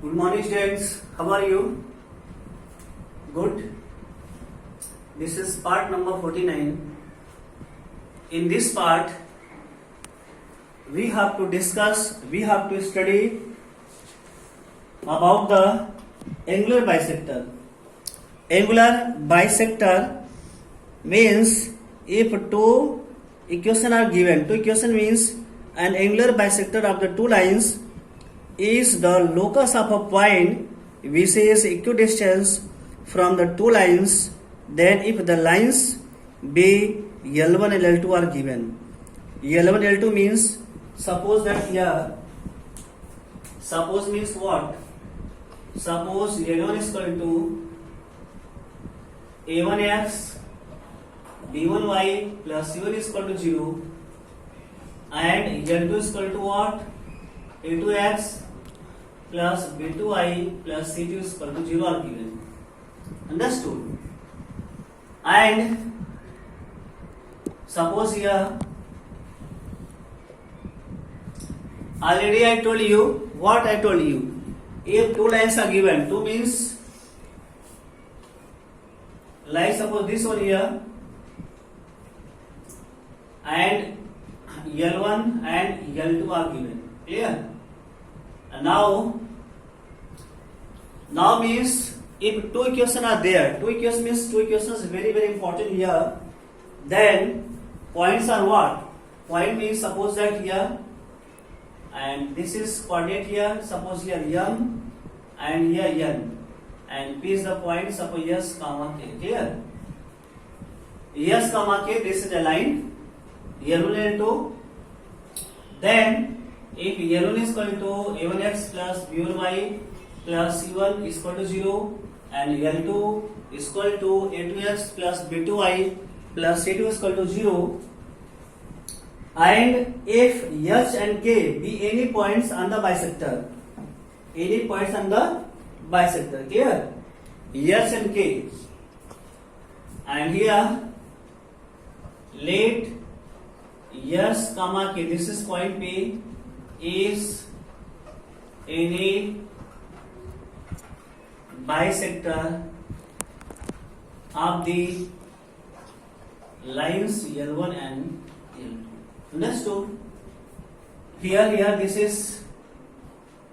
Good morning, students. How are you? Good. This is part number 49. In this part, we have to study about the angular bisector. Angular bisector means if two equations are given. Two equation means an angular bisector of the two lines is the locus of a point which is equidistant from the two lines. Then if the lines B L1 and L2 are given, L1 L2 means suppose that here, suppose means what? Suppose L1 is equal to A1x B1y plus C1 is equal to 0 and L2 is equal to what? A2x plus B2y plus C2 is equal to 0 are given. Understood? And suppose here, already I told you what I told you. If two lines are given, two means like suppose this one here and L1 and L2 are given. Clear? And now means if two equations are there, two equations is very very important here. Then points are what? Point means suppose that here and this is coordinate here, suppose here M and here N and P is the point, suppose S comma K. Clear? S comma K, this is a line L1 L2. Then if L1 is equal to A1x plus B1y plus C1 is equal to 0 and L2 is equal to A2x plus B2y plus C2 is equal to 0, and if H and K be any points on the bisector, any points on the bisector, clear? H and K, and here let S comma K, this is point P, is any bisector of the lines L1 and L2. Understood? Here this is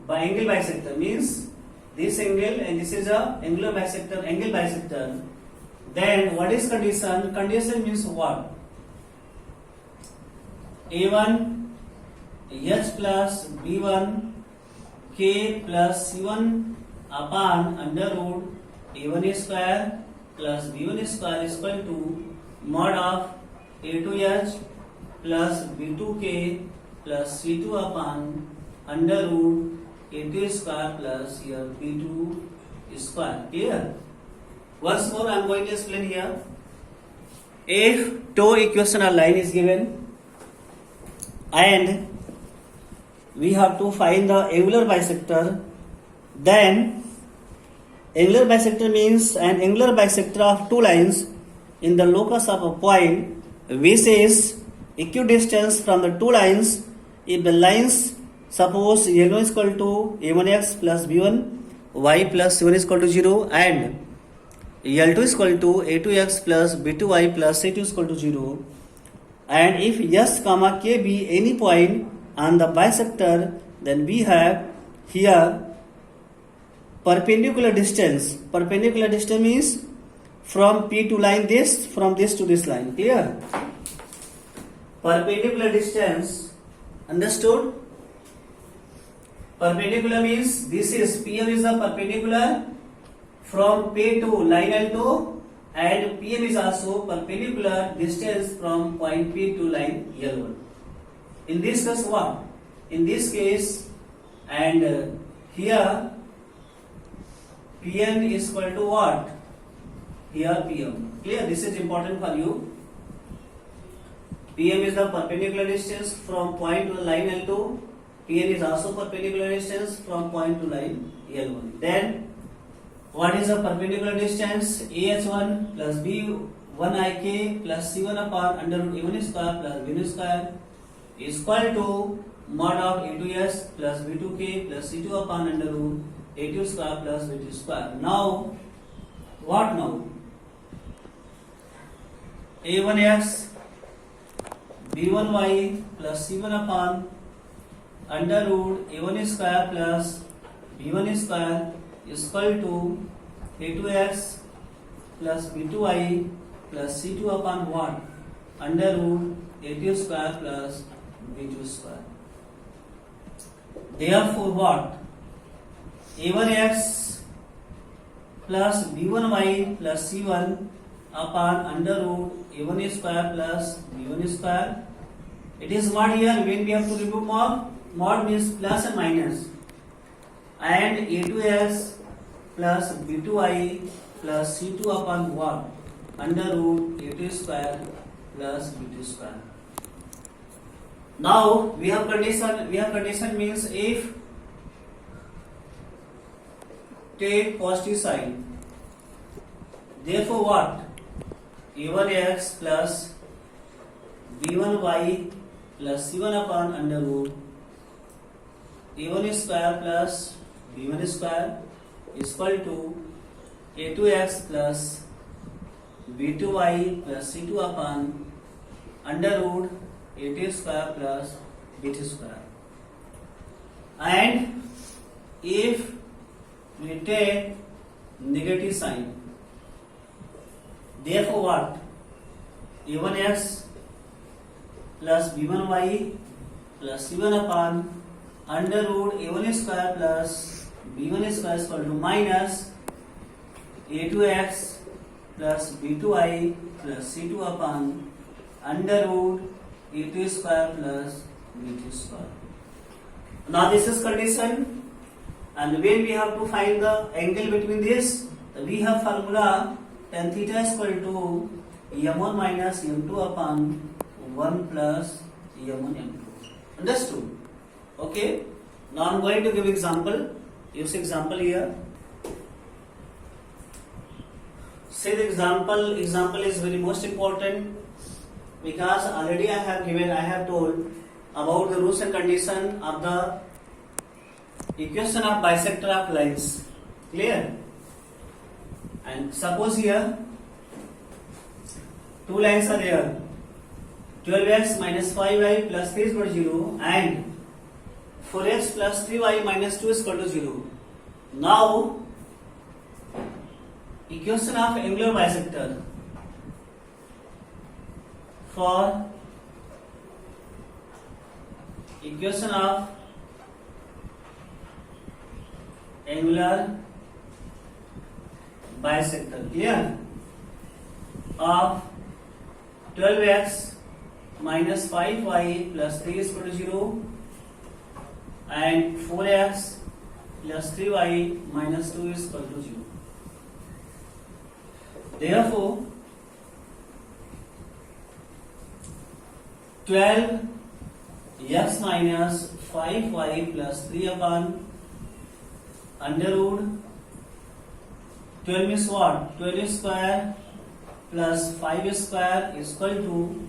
angle bisector, means this angle and this is a angular bisector, angle bisector. Then what is condition? Condition means what? A1 H plus B1 K plus C1 upon under root A1 square plus B1 square is equal to mod of A2H plus B2K plus C2 upon under root A2 square plus here B2 square. Clear? Once more I am going to explain here. If two equational line is given and we have to find the angular bisector, then angular bisector means an angular bisector of two lines in the locus of a point which is equidistant from the two lines. If the lines, suppose L1 is equal to A1x plus B1y plus C1 is equal to 0 and L2 is equal to A2x plus B2y plus C2 is equal to 0, and if S comma K be any point on the bisector, then we have here perpendicular distance. Perpendicular distance means from P to line this, from this to this line. Clear? Perpendicular distance. Understood? Perpendicular means this is PM is the perpendicular from P to line L2 and PM is also perpendicular distance from point P to line L1. In this case what? In this case and here PM is equal to what? Here PM. Clear? This is important for you. PM is the perpendicular distance from point to line L2. PM is also perpendicular distance from point to line L1. Then what is the perpendicular distance? AH1 plus B1IK plus C1 upon under root A1 square plus B1 square is equal to mod of A2s plus B2k plus C2 upon under root a2 square plus b2 square. Now, what now? a1x b1y plus c1 upon under root a1 square plus b1 square is equal to a2x plus b2y plus c2 upon 1 under root a2 square plus b2 square. Therefore, what? a1x plus b1y plus c1 upon under root a1 square plus b1 square. It is mod here. When we have to remove mod, mod means plus and minus, and a2x plus b2y plus c2 upon 1 under root a2 square plus b2 square. Now we have condition. We have condition means if take positive sign. Therefore, what? a1x plus b1y plus c1 upon under root a1 square plus b1 square is equal to a2x plus b2y plus c2 upon under root a2 square plus b2 square. And if we take negative sign, therefore what? a1x plus b1y plus c1 upon under root a1 square plus b1 square is equal to minus a2x plus b2y plus c2 upon under root a2 square plus b2 square. Now this is condition, and when we have to find the angle between this, we have formula tan theta is equal to m1 minus m2 upon 1 plus m1 m2. Understood? Okay. Now I am going to give example. Use example here. Say the example. Example is very most important because already I have told about the rules and condition of the equation of bisector of lines. Clear? And suppose here two lines are there. 12x minus 5y plus 3 is equal to 0 and 4x plus 3y minus 2 is equal to 0. Now, equation of angular bisector for equation of angular bisector, clear, of 12x minus 5y plus 3 is equal to 0 and 4x plus 3y minus 2 is equal to 0. Therefore, 12x minus 5y plus 3 upon under root 12 means what? 12 square plus 5 square is equal to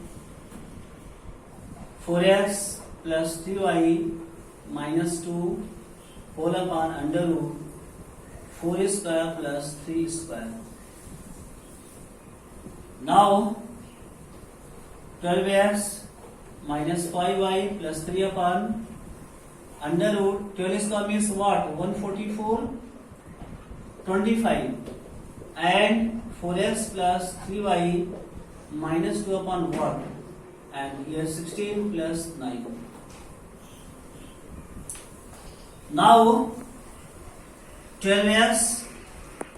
4x plus 3y minus 2 whole upon under root 4 square plus 3 square. Now 12x minus 5y plus 3 upon under root 12 square means what? 144 25 and 4x plus 3y minus 2 upon 1 and here 16 plus 9. Now 12x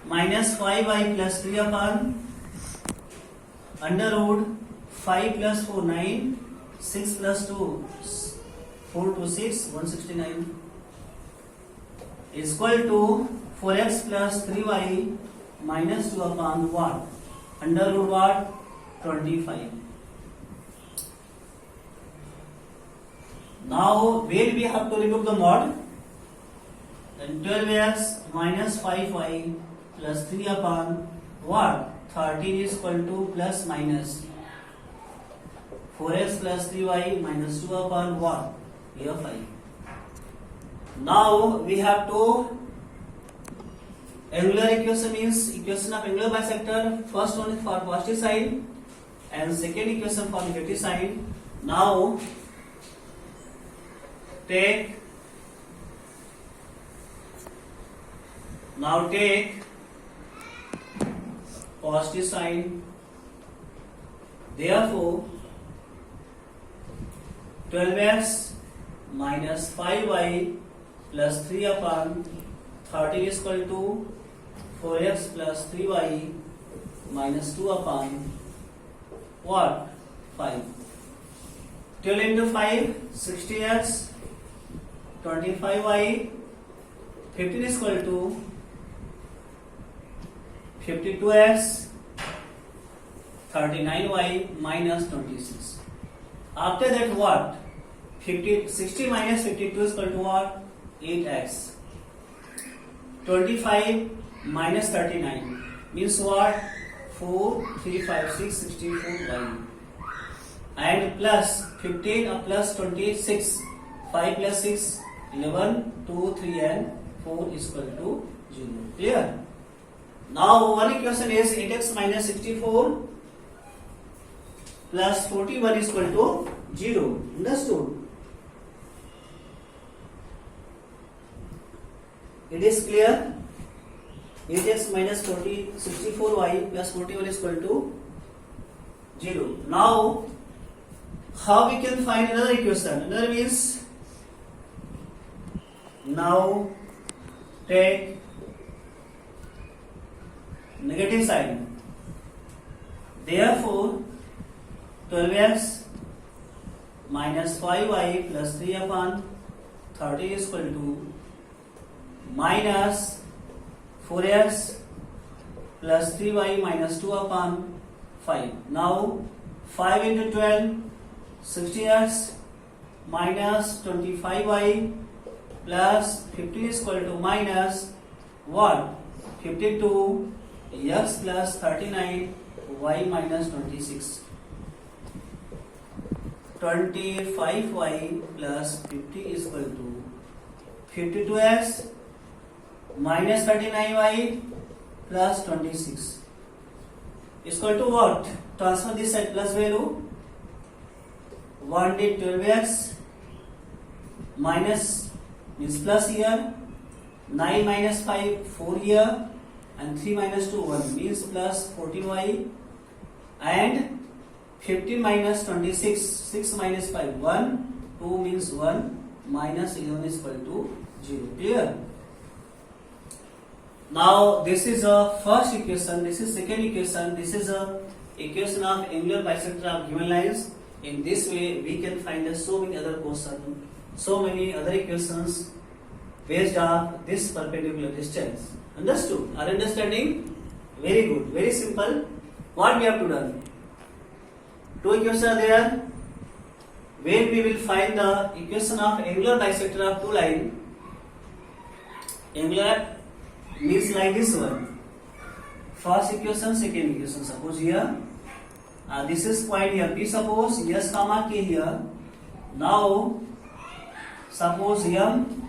minus 5y plus 3 upon under root 5 plus 4 9 6 plus 2 4 to 6 169 is equal to 4x plus 3y minus 2 upon what? Under root what? 25. Now where we have to remove the mod? Then 12x minus 5y plus 3 upon what? 13 is equal to plus minus 4x plus 3y minus 2 upon what? Here 5. Now we have to Angular equation means equation of angular bisector. First one is for positive side and second equation for negative side. Now take positive side. Therefore 12x minus 5y plus 3 upon 30 is equal to 4x plus 3y minus 2 upon what? 5. 12 into 5, 60x, 25y, 15 is equal to 52x, 39y minus 26. After that what? 60 minus 52 is equal to what? 8x. 25 minus 39 means what? 4, 3, 5, 6, 64y. And plus 15 plus 26. 5 plus 6, 11, 2, 3 and 4 is equal to 0. Clear? Now one equation is 8x minus 64 plus 41 is equal to 0. Understood? It is clear? 8x minus 64y plus 41 is equal to 0. Now, how we can find another equation? Another means, now take negative side. Therefore, 12x minus 5y plus 3 upon 30 is equal to minus 4x plus 3y minus 2 upon 5. Now 5 into 12, 60x minus 25y plus 15 is equal to minus what? 52 x plus 39 y minus 26. 25y plus 50 is equal to 52x minus 39y plus 26 is equal to what? Transfer this side plus value. 1 did 12x minus means plus here, 9 minus 5 4 here, and 3 minus 2 1 means plus 14y, and 15 minus 26 6 minus 5 1 2 means 1 minus 11 is equal to 0. Clear? Now this is a first equation, this is second equation, this is a equation of angular bisector of given lines. In this way we can find so many other questions, so many other equations based on this perpendicular distance. Understood? Are understanding? Very good, very simple. What we have to do? Two equations are there. When we will find the equation of angular bisector of two lines, angular means like this one. First equation, second equation. Suppose here, this is point here. P suppose S comma K here. Now, suppose M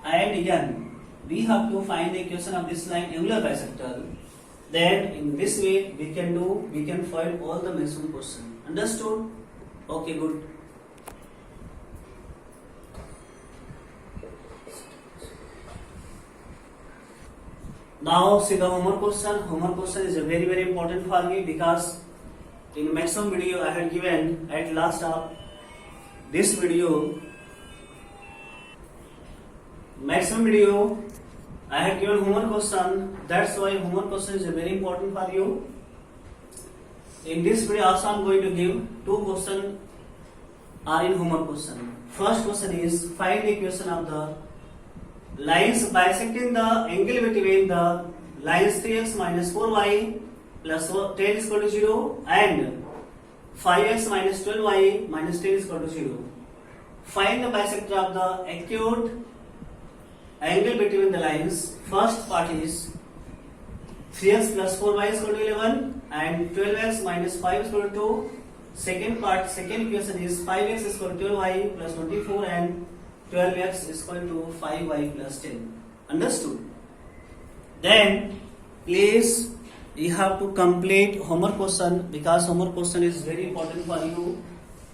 and N. We have to find the equation of this line angular bisector. Then in this way we can find all the mentioned question. Understood? Okay, good. Now see the homework question. Homework question is very very important for me because in maximum video I had given at last of this video. Maximum video I had given homework question. That's why homework question is very important for you. In this video also I am going to give two questions are in homework question. First question is find the equation of the lines bisecting the angle between the lines 3x minus 4y plus 10 is equal to 0 and 5x minus 12y minus 10 is equal to 0. Find the bisector of the acute angle between the lines. First part is 3x plus 4y is equal to 11 and 12x minus 5 is equal to 2. Second part, second equation is 5x is equal to 12y plus 24 and 12x is equal to 5y plus 10. Understood? Then please you have to complete homework question, because homework question is very important for you.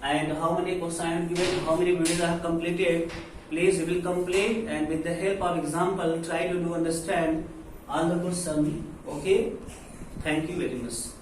And how many questions I have given, how many videos I have completed, please you will complete, and with the help of example try to do understand all the question. Okay, thank you very much.